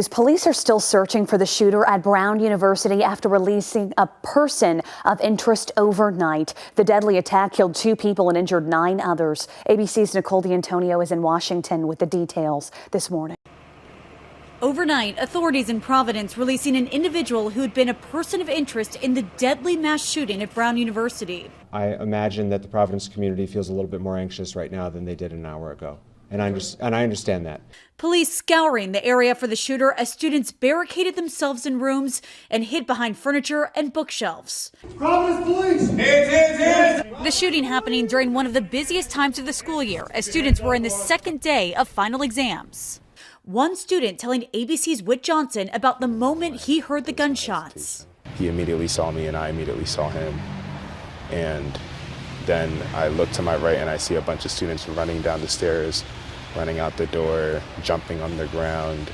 Police are still searching for the shooter at Brown University after releasing a person of interest overnight. The deadly attack killed 2 people and injured 9 others. ABC's Nicole D'Antonio is in Washington with the details this morning. Overnight, authorities in Providence releasing an individual who had been a person of interest in the deadly mass shooting at Brown University. I imagine that the Providence community feels a little bit more anxious right now than they did an hour ago. And I understand that. Police scouring the area for the shooter as students barricaded themselves in rooms and hid behind furniture and bookshelves. Providence police! Hands! The shooting happening during one of the busiest times of the school year as students were in the second day of final exams. One student telling ABC's Whit Johnson about the moment he heard the gunshots. He immediately saw me and I immediately saw him. And then I look to my right and I see a bunch of students running down the stairs, running out the door, jumping on the ground,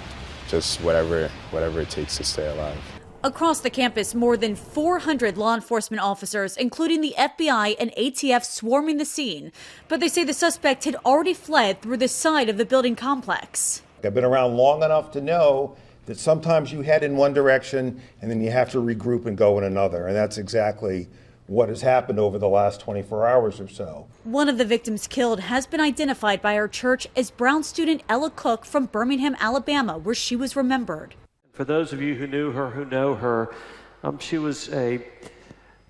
just whatever it takes to stay alive. Across the campus, more than 400 law enforcement officers, including the FBI and ATF, swarming the scene. But they say the suspect had already fled through the side of the building complex. I've been around long enough to know that sometimes you head in one direction and then you have to regroup and go in another. And that's exactly what has happened over the last 24 hours or so. One of the victims killed has been identified by our church as Brown student Ella Cook from Birmingham, Alabama, where she was remembered. For those of you who knew her, who know her, she was a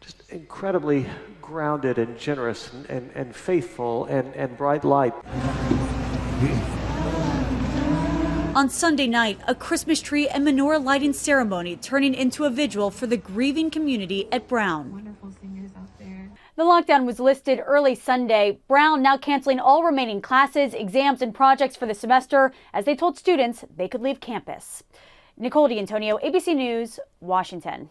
just incredibly grounded and generous and faithful and bright light. On Sunday night, a Christmas tree and menorah lighting ceremony turning into a vigil for the grieving community at Brown. Wonderful singers out there. The lockdown was lifted early Sunday. Brown now canceling all remaining classes, exams, and projects for the semester as they told students they could leave campus. Nicole D'Antonio, ABC News, Washington.